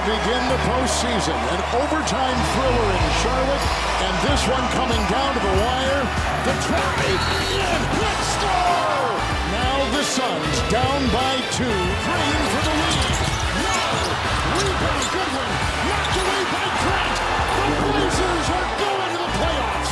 begin the postseason. An overtime thriller in Charlotte, and this one coming down to the wire. The try, and hit score! Now the Suns down by 2, praying for the lead. No! Rebound, good one. Knocked away by Grant. The Blazers are going to the playoffs.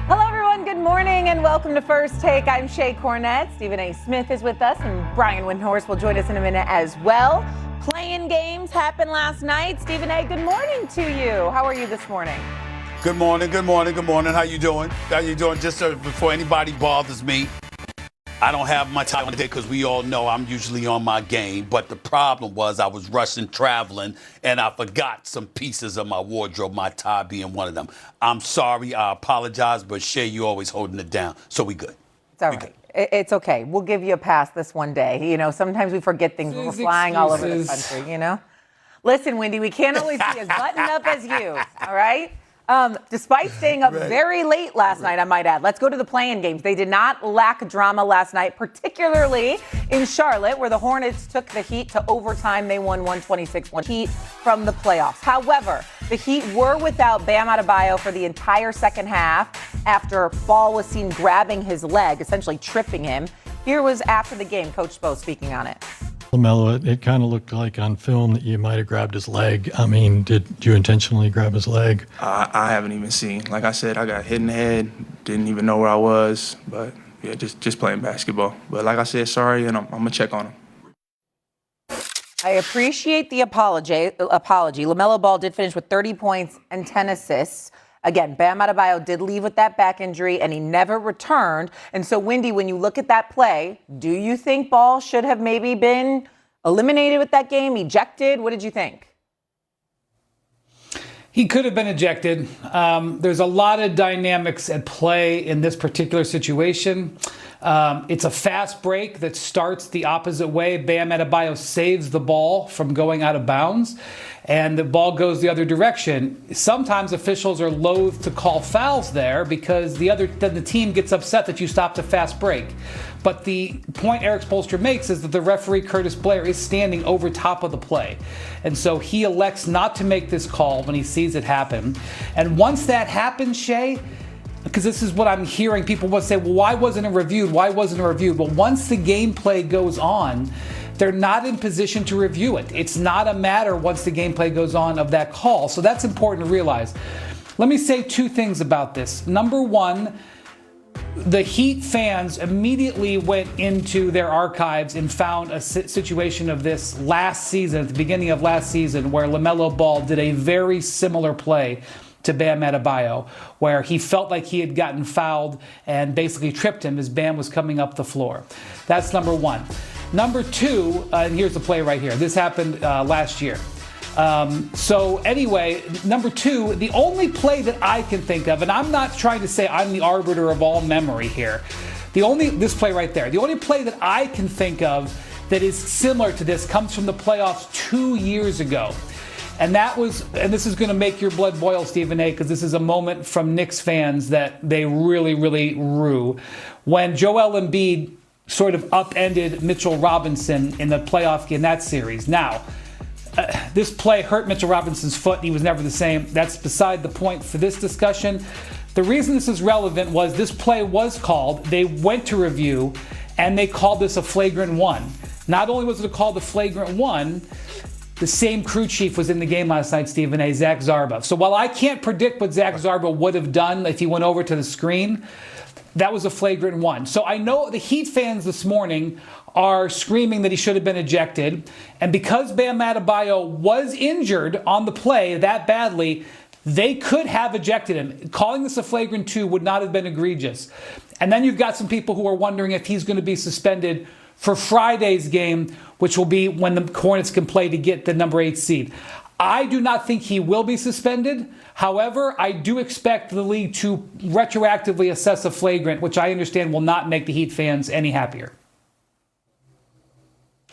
Hello, everyone. Good morning and welcome to First Take. I'm Shea Cornett. Stephen A. Smith is with us, and Brian Windhorst will join us in a minute as well. Playing games happened last night. Stephen A., good morning to you. How are you this morning? Good morning, good morning, good morning. How you doing? How you doing? Just before anybody bothers me, I don't have my tie on today because we all know I'm usually on my game. But the problem was I was rushing, traveling, and I forgot some pieces of my wardrobe, my tie being one of them. I'm sorry. I apologize. But, Shay, you always holding it down. So we good. It's all right. It's okay. We'll give you a pass this one day. You know, sometimes we forget things when we're flying all over the country, you know? Listen, Wendy, we can't always be as buttoned up as you, all right? Despite staying up very late last night, I might add. Let's go to the play-in games. They did not lack drama last night, particularly in Charlotte, where the Hornets took the Heat to overtime. They won 126-1 Heat from the playoffs. However, the Heat were without Bam Adebayo for the entire second half after Ball was seen grabbing his leg, essentially tripping him. Here was after the game, Coach Spo speaking on it. LaMelo, it kind of looked like on film that you might have grabbed his leg. I mean, did you intentionally grab his leg? I haven't even seen. Like I said, I got hit in the head, didn't even know where I was. But, yeah, just playing basketball. But like I said, sorry, and I'm going to check on him. I appreciate the apology. LaMelo Ball did finish with 30 points and 10 assists. Again, Bam Adebayo did leave with that back injury, and he never returned. And so, Wendy, when you look at that play, do you think Ball should have maybe been eliminated with that game, ejected? What did you think? He could have been ejected. There's a lot of dynamics at play in this particular situation. It's a fast break that starts the opposite way. Bam Adebayo saves the ball from going out of bounds, and the ball goes the other direction. Sometimes officials are loath to call fouls there because the team gets upset that you stopped a fast break. But the point Eric Spoelstra makes is that the referee, Curtis Blair, is standing over top of the play. And so he elects not to make this call when he sees it happen. And once that happens, Shay, because this is what I'm hearing, people will say, well, why wasn't it reviewed? Why wasn't it reviewed? Well, once the gameplay goes on, they're not in position to review it. It's not a matter once the gameplay goes on of that call. So that's important to realize. Let me say two things about this. Number one, the Heat fans immediately went into their archives and found a situation of this last season, at the beginning of last season, where LaMelo Ball did a very similar play to Bam Adebayo, where he felt like he had gotten fouled and basically tripped him as Bam was coming up the floor. That's number one. Number two, and here's the play right here. This happened last year. So anyway, number two, the only play that I can think of, and I'm not trying to say I'm the arbiter of all memory here, this play right there, the only play that I can think of that is similar to this comes from the playoffs 2 years ago. And this is going to make your blood boil, Stephen A., because this is a moment from Knicks fans that they really, really rue. When Joel Embiid sort of upended Mitchell Robinson in the playoff in that series. Now, this play hurt Mitchell Robinson's foot, and he was never the same. That's beside the point for this discussion. The reason this is relevant was this play was called. They went to review, and they called this a flagrant one. Not only was it called a flagrant one, the same crew chief was in the game last night, Stephen A., Zach Zarba. So while I can't predict what Zach Zarba would have done if he went over to the screen, that was a flagrant one. So I know the Heat fans this morning are screaming that he should have been ejected. And because Bam Adebayo was injured on the play that badly, they could have ejected him. Calling this a flagrant 2 would not have been egregious. And then you've got some people who are wondering if he's going to be suspended for Friday's game, which will be when the Hornets can play to get the number 8 seed. I do not think he will be suspended. However, I do expect the league to retroactively assess a flagrant, which I understand will not make the Heat fans any happier.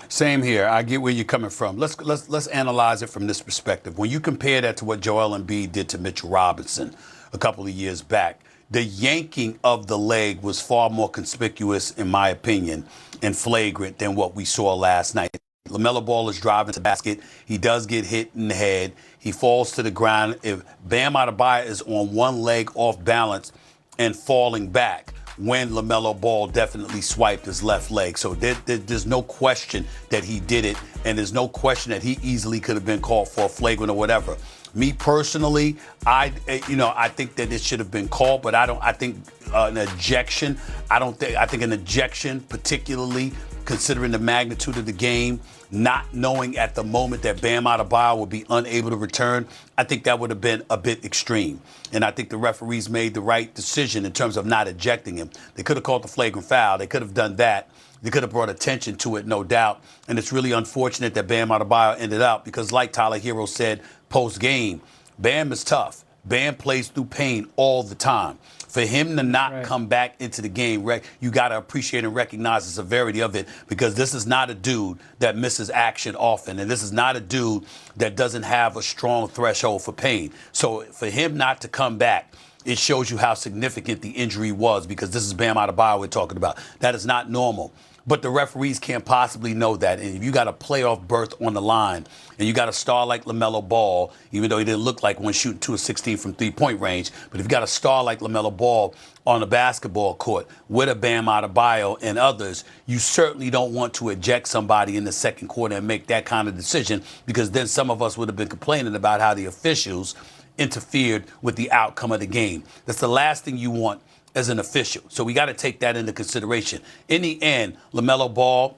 Same here. I get where you're coming from. Let's analyze it from this perspective. When you compare that to what Joel Embiid did to Mitchell Robinson a couple of years back, The yanking of the leg was far more conspicuous, in my opinion, and flagrant than what we saw last night. LaMelo Ball is driving to the basket. He does get hit in the head. He falls to the ground. If Bam Adebayo is on one leg off balance and falling back, when LaMelo Ball definitely swiped his left leg. So there's no question that he did it, and there's no question that he easily could have been called for a flagrant or whatever. Me personally, I think that it should have been called, but I think an ejection, I think an ejection, particularly considering the magnitude of the game, not knowing at the moment that Bam Adebayo would be unable to return, I think that would have been a bit extreme. And I think the referees made the right decision in terms of not ejecting him. They could have called the flagrant foul. They could have done that. They could have brought attention to it, no doubt. And it's really unfortunate that Bam Adebayo ended up because, like Tyler Hero said post-game, Bam is tough. Bam plays through pain all the time. For him to not come back into the game, you got to appreciate and recognize the severity of it, because this is not a dude that misses action often, and this is not a dude that doesn't have a strong threshold for pain. So for him not to come back, it shows you how significant the injury was, because this is Bam Adebayo we're talking about. That is not normal. But the referees can't possibly know that. And if you got a playoff berth on the line and you got a star like LaMelo Ball, even though he didn't look like one shooting 2 of 16 from three-point range, but if you got a star like LaMelo Ball on the basketball court with a Bam Adebayo and others, you certainly don't want to eject somebody in the second quarter and make that kind of decision, because then some of us would have been complaining about how the officials interfered with the outcome of the game. That's the last thing you want as an official. So we got to take that into consideration. In the end, LaMelo Ball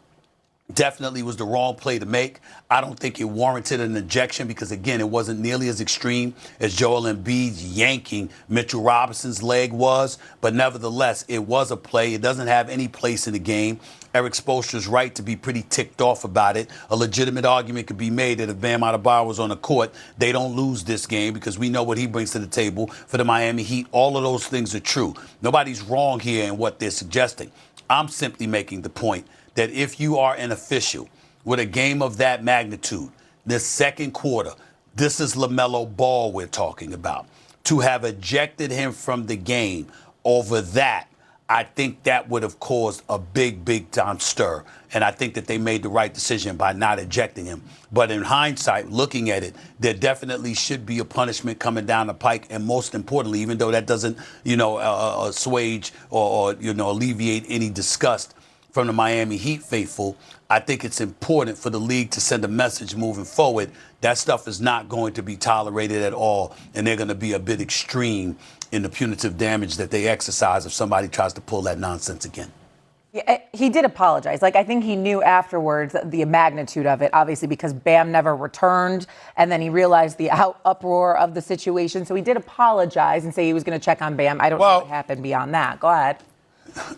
definitely was the wrong play to make. I don't think it warranted an ejection because, again, it wasn't nearly as extreme as Joel Embiid's yanking Mitchell Robinson's leg was. But nevertheless, it was a play. It doesn't have any place in the game. Eric Spoelstra's right to be pretty ticked off about it. A legitimate argument could be made that if Bam Adebayo was on the court, they don't lose this game because we know what he brings to the table for the Miami Heat. All of those things are true. Nobody's wrong here in what they're suggesting. I'm simply making the point that if you are an official with a game of that magnitude, this second quarter, this is LaMelo Ball we're talking about, to have ejected him from the game over that, I think that would have caused a big time stir. And I think that they made the right decision by not ejecting him. But in hindsight, looking at it, there definitely should be a punishment coming down the pike. And most importantly, even though that doesn't, assuage or alleviate any disgust from the Miami Heat faithful, I think it's important for the league to send a message moving forward. That stuff is not going to be tolerated at all, and they're going to be a bit extreme in the punitive damage that they exercise if somebody tries to pull that nonsense again. Yeah, he did apologize. I think he knew afterwards the magnitude of it, obviously, because Bam never returned, and then he realized the uproar of the situation. So he did apologize and say he was going to check on Bam. I don't know what happened beyond that. Go ahead.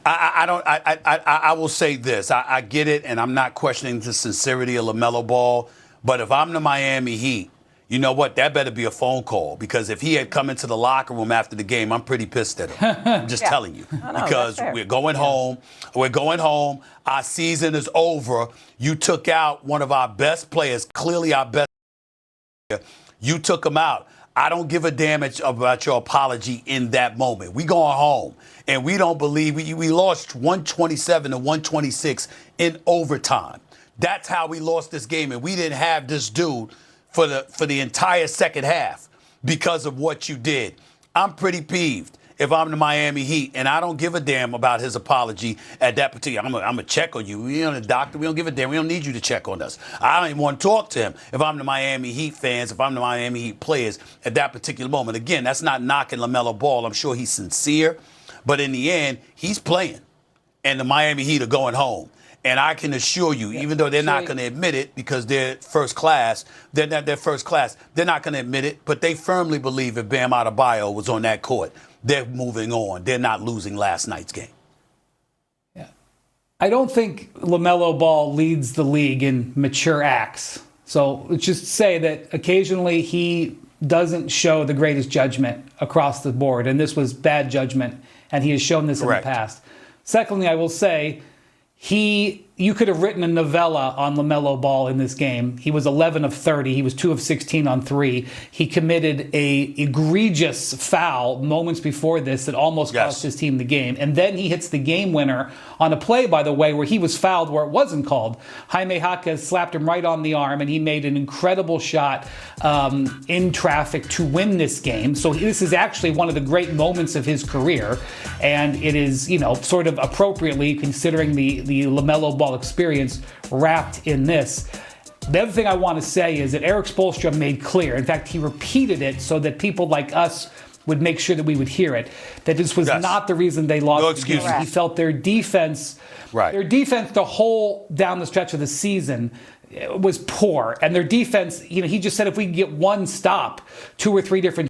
I will say this. I get it, and I'm not questioning the sincerity of LaMelo Ball, but if I'm the Miami Heat, you know what? That better be a phone call, because if he had come into the locker room after the game, I'm pretty pissed at him. I'm just telling you. Because we're going home. We're going home. Our season is over. You took out one of our best players, clearly our best player. You took him out. I don't give a damn about your apology in that moment. We going home, and we don't believe we lost 127 to 126 in overtime. That's how we lost this game, and we didn't have this dude for the entire second half because of what you did. I'm pretty peeved if I'm the Miami Heat, and I don't give a damn about his apology at that particular. I'm gonna check on you. We're the doctor. We don't give a damn. We don't need you to check on us. I don't even want to talk to him if I'm the Miami Heat fans, if I'm the Miami Heat players at that particular moment. Again, that's not knocking LaMelo Ball. I'm sure he's sincere, but in the end, he's playing, and the Miami Heat are going home. And I can assure you, even though they're not going to admit it because they're first class, they're not going to admit it, but they firmly believe if Bam Adebayo was on that court, they're moving on. They're not losing last night's game. Yeah. I don't think LaMelo Ball leads the league in mature acts. So let's just say that occasionally he doesn't show the greatest judgment across the board, and this was bad judgment, and he has shown this in the past. Secondly, I will say, he you could have written a novella on LaMelo Ball in this game. He was 11 of 30. He was 2 of 16 on 3. He committed a egregious foul moments before this that almost cost his team the game. And then he hits the game winner on a play, by the way, where he was fouled where it wasn't called. Jaime Jaquez slapped him right on the arm, and he made an incredible shot in traffic to win this game. So this is actually one of the great moments of his career. And it is, sort of appropriately considering the LaMelo Ball experience wrapped in this. The other thing I want to say is that Eric Spoelstra made clear, in fact, he repeated it so that people like us would make sure that we would hear it, that this was not the reason they lost the game. He felt their defense, the whole down the stretch of the season was poor. And their defense, he just said if we can get one stop, 2 or 3 different